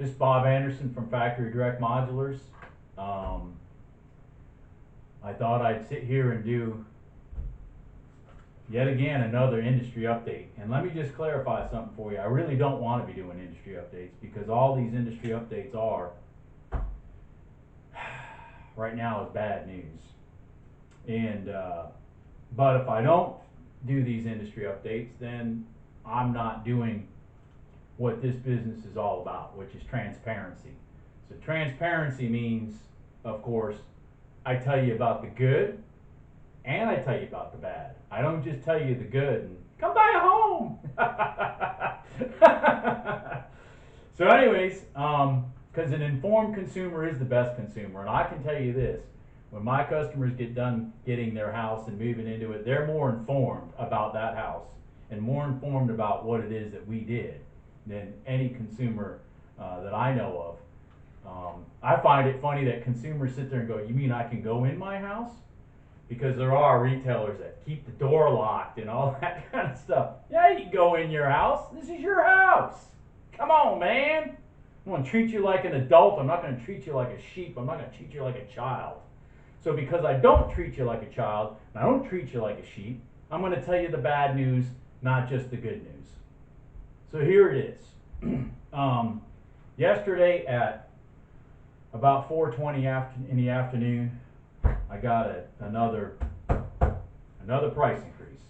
This is Bob Anderson from Factory Direct Modulars. I thought I'd sit here and do yet again another industry update. And let me just clarify something for you. I really don't want to be doing industry updates because all these industry updates are right now is bad news. And but if I don't do these industry updates, then I'm not doing what this business is all about, which is transparency. So transparency means, of course, I tell you about the good and I tell you about the bad. I don't just tell you the good and come buy a home. So anyways, because an informed consumer is the best consumer, and I can tell you this, when my customers get done getting their house and moving into it, they're more informed about that house and more informed about what it is that we did than any consumer that I know of. I find it funny that consumers sit there and go, you mean I can go in my house? Because there are retailers that keep the door locked and all that kind of stuff. Yeah, you can go in your house. This is your house. Come on, man. I'm going to treat you like an adult. I'm not going to treat you like a sheep. I'm not going to treat you like a child. So because I don't treat you like a child, and I don't treat you like a sheep, I'm going to tell you the bad news, not just the good news. So here it is. Yesterday at about 4:20 in the afternoon, I got another price increase,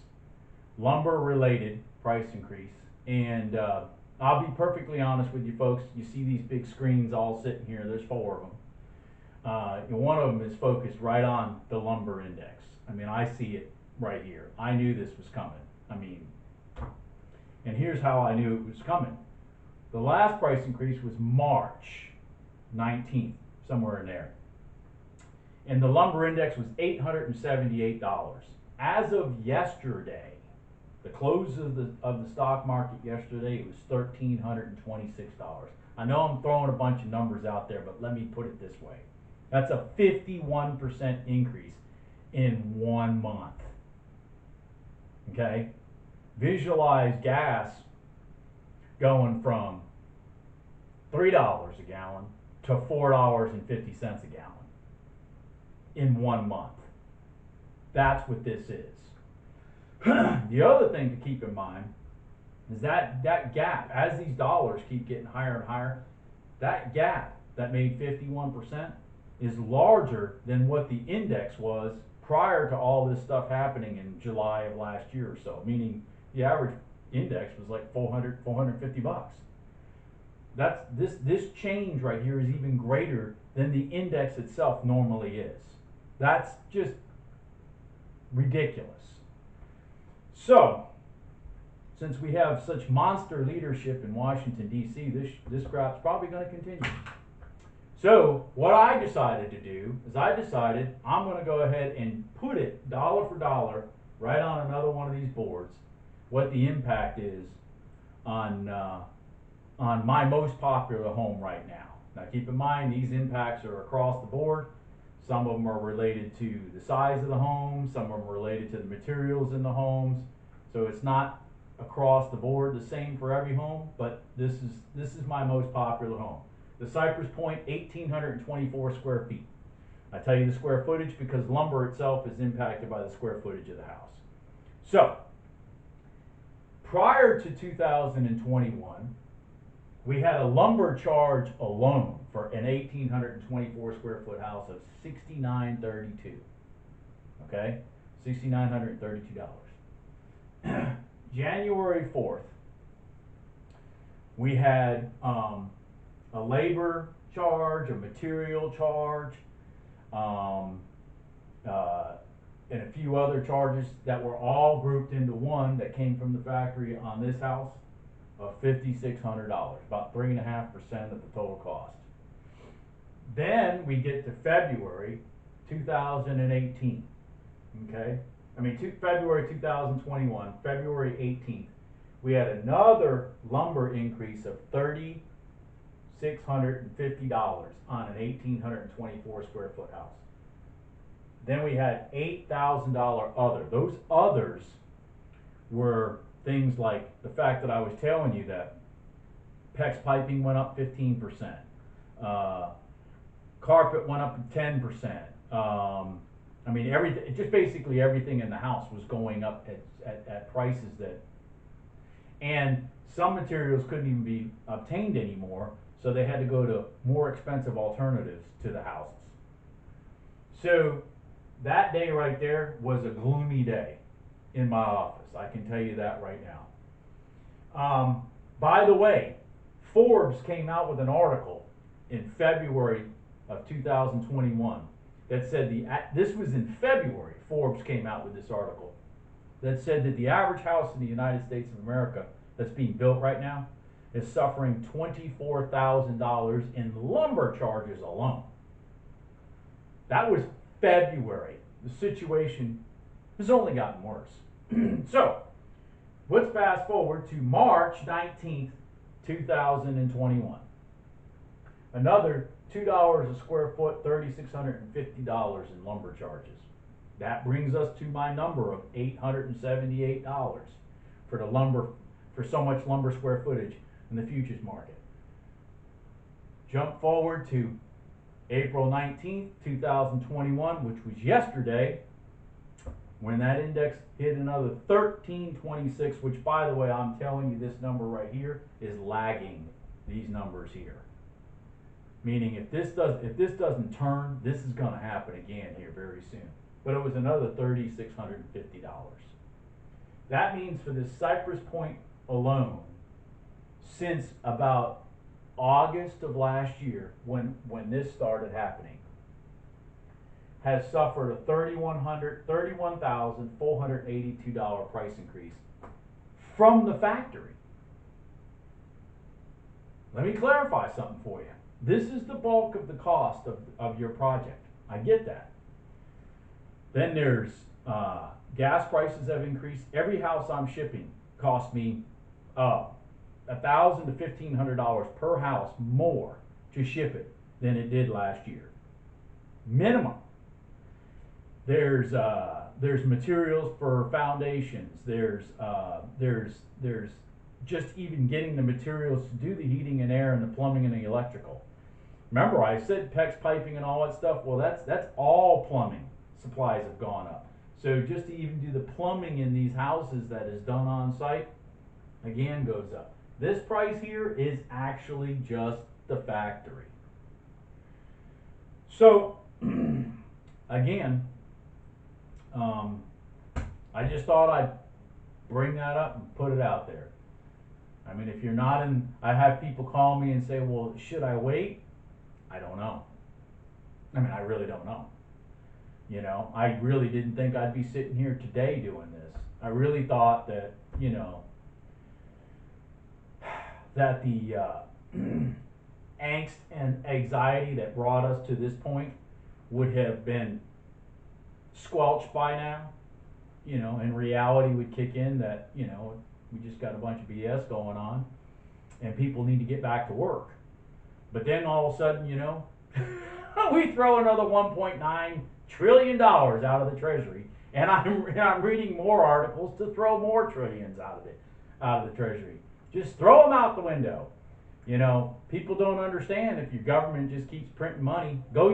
lumber related price increase. And I'll be perfectly honest with you folks. You see these big screens all sitting here. There's 4 of them. One of them is focused right on the lumber index. I mean, I see it right here. I knew this was coming. I mean, and here's how I knew it was coming. The last price increase was March 19th, somewhere in there. And the lumber index was $878. As of yesterday, the close of the stock market yesterday, it was $1,326. I know I'm throwing a bunch of numbers out there, but let me put it this way. That's a 51% increase in 1 month. Okay? Visualize gas going from $3 a gallon to $4.50 a gallon in 1 month. That's what this is. The other thing to keep in mind is that gap, as these dollars keep getting higher and higher, that gap that made 51% is larger than what the index was prior to all this stuff happening in July of last year or so, meaning the average index was like 450 bucks. That's this change right here is even greater than the index itself normally is. That's just ridiculous. So, since we have such monster leadership in Washington, D.C., this crap's probably going to continue. So, what I decided to do is I'm going to go ahead and put it dollar for dollar right on another one of these boards, what the impact is on my most popular home right now. Now, keep in mind, these impacts are across the board. Some of them are related to the size of the home, some of them are related to the materials in the homes. So it's not across the board the same for every home, but this is my most popular home. The Cypress Point, 1,824 square feet. I tell you the square footage because lumber itself is impacted by the square footage of the house. So, prior to 2021, we had a lumber charge alone for an 1,824 square foot house of $6,932. Okay, $6,932. January 4th, we had a labor charge, a material charge, and a few other charges that were all grouped into one that came from the factory on this house of $5,600, about 3.5% of the total cost. Then we get to February 2018, okay? February 2021, February 18th, we had another lumber increase of $3,650 on an 1,824 square foot house. Then we had $8,000 other. Those others were things like the fact that I was telling you that PEX piping went up 15%. Carpet went up 10%. I mean, everything, just basically everything in the house was going up at prices that, and some materials couldn't even be obtained anymore, so they had to go to more expensive alternatives to the houses. So that day right there was a gloomy day in my office. I can tell you that right now. By the way, Forbes came out with an article in February of 2021 that said this was in February. Forbes came out with this article that said that the average house in the United States of America that's being built right now is suffering $24,000 in lumber charges alone. That was February. The situation has only gotten worse. So, let's fast forward to March 19th, 2021. Another $2 a square foot, $3,650 in lumber charges. That brings us to my number of $878 for the lumber, for so much lumber square footage in the futures market. Jump forward to April 19th, 2021, which was yesterday, when that index hit another 1326, which, by the way, I'm telling you, this number right here is lagging these numbers here. Meaning if this doesn't turn, this is going to happen again here very soon. But it was another $3,650. That means for this Cypress Point alone, since about August of last year, when this started happening, has suffered a $31,482 price increase from the factory. Let me clarify something for you. This is the bulk of the cost of your project. I get that. Then there's gas prices have increased. Every house I'm shipping cost me $1,000 to $1,500 per house more to ship it than it did last year. Minimum. There's materials for foundations. There's just even getting the materials to do the heating and air and the plumbing and the electrical. Remember, I said PEX piping and all that stuff. Well, that's all plumbing supplies have gone up. So just to even do the plumbing in these houses that is done on site, again, goes up. This price here is actually just the factory. So again, I just thought I'd bring that up and put it out there. I mean, if you're not in, I have people call me and say, well, should I wait? I don't know. I mean, I really don't know. You know, I really didn't think I'd be sitting here today doing this. I really thought that, you know, that the angst and anxiety that brought us to this point would have been squelched by now. You know, and reality would kick in that, you know, we just got a bunch of BS going on and people need to get back to work. But then all of a sudden, you know, we throw another $1.9 trillion out of the Treasury, and I'm reading more articles to throw more trillions out of the Treasury. Just throw them out the window. You know, people don't understand if your government just keeps printing money. Go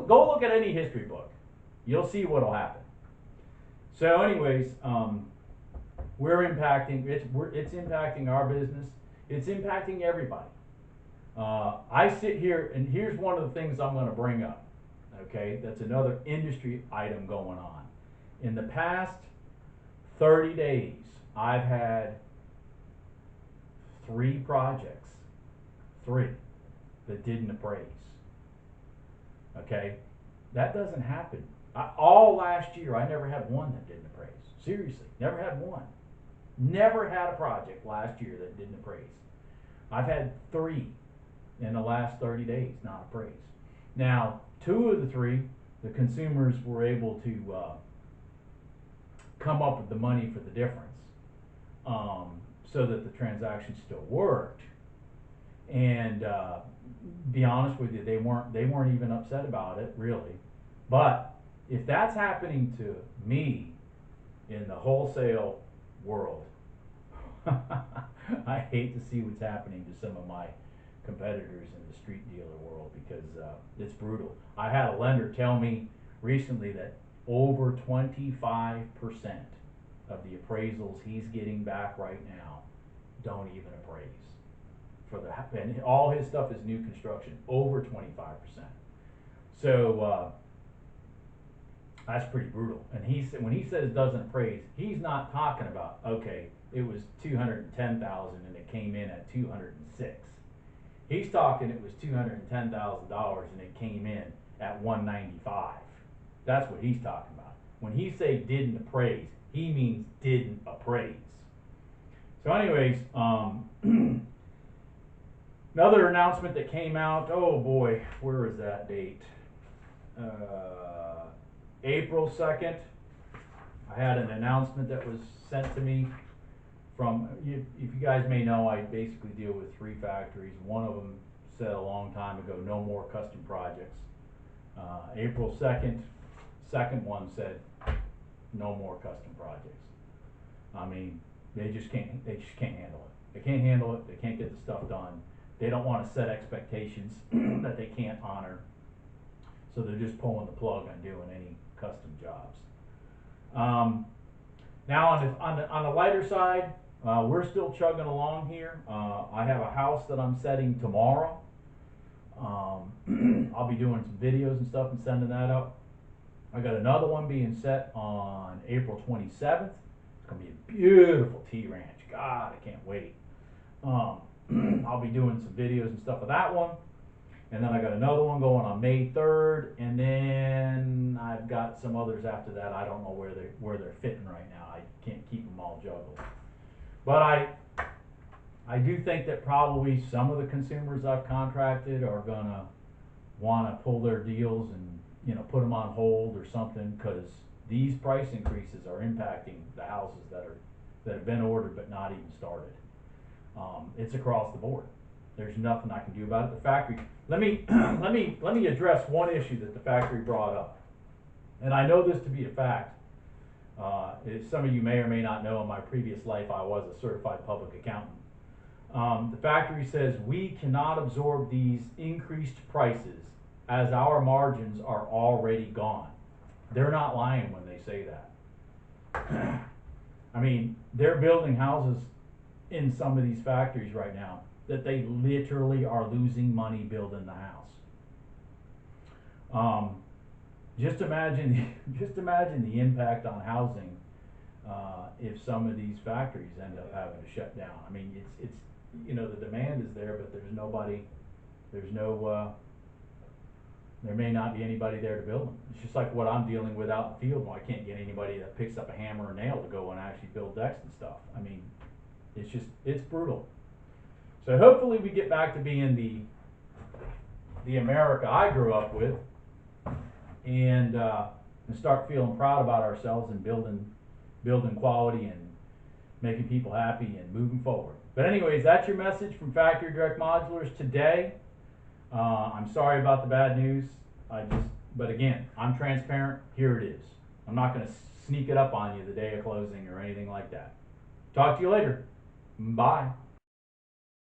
look at any history book. You'll see what'll happen. So, anyways, we're impacting. It's impacting our business. It's impacting everybody. I sit here, and here's one of the things I'm going to bring up. Okay, that's another industry item going on. In the past 30 days, I've had 3 projects, that didn't appraise. Okay, that doesn't happen. All last year, I never had one that didn't appraise. Seriously, never had one. Never had a project last year that didn't appraise. I've had 3 in the last 30 days not appraised. Now, 2 of the 3, the consumers were able to come up with the money for the difference, so that the transaction still worked. And be honest with you, they weren't even upset about it, really. But if that's happening to me in the wholesale world, I hate to see what's happening to some of my competitors in the street dealer world because it's brutal. I had a lender tell me recently that over 25% of the appraisals he's getting back right now don't even appraise for the, and all his stuff is new construction, over 25%. So that's pretty brutal. And when he says doesn't appraise, he's not talking about, okay, it was 210,000 and it came in at 206. He's talking it was $210,000 and it came in at 195. That's what he's talking about. When he say didn't appraise, he means didn't appraise. So anyways, another announcement that came out, oh boy, where is that date? April 2nd, I had an announcement that was sent to me from, if you guys may know, I basically deal with 3 factories. One of them said a long time ago, no more custom projects. April 2nd, second one said, no more custom projects. I mean, they just can't handle it. They can't handle it, they can't get the stuff done. They don't want to set expectations that they can't honor. So they're just pulling the plug on doing any custom jobs. Now on the lighter side, we're still chugging along here. I have a house that I'm setting tomorrow. I'll be doing some videos and stuff and sending that up. I got another one being set on April 27th. It's gonna be a beautiful T ranch. God, I can't wait. I'll be doing some videos and stuff of that one. And then I got another one going on May 3rd, and then I've got some others after that. I don't know where they're fitting right now. I can't keep them all juggled. But I do think that probably some of the consumers I've contracted are gonna wanna pull their deals and, you know, put them on hold or something, because these price increases are impacting the houses that have been ordered but not even started. It's across the board. There's nothing I can do about it. The factory, let me address one issue that the factory brought up. And I know this to be a fact. Some of you may or may not know, in my previous life I was a certified public accountant. The factory says we cannot absorb these increased prices as our margins are already gone. They're not lying when they say that. I mean, they're building houses in some of these factories right now that they literally are losing money building the house. Just imagine the impact on housing if some of these factories end up having to shut down. I mean, it's you know, the demand is there, but there's nobody, there may not be anybody there to build them. It's just like what I'm dealing with out in the field. I can't get anybody that picks up a hammer and nail to go and actually build decks and stuff. I mean, it's brutal. So hopefully we get back to being the America I grew up with, and start feeling proud about ourselves and building quality and making people happy and moving forward. But anyways, that's your message from Factory Direct Modulars today. I'm sorry about the bad news. But again, I'm transparent. Here it is. I'm not going to sneak it up on you the day of closing or anything like that. Talk to you later. Bye.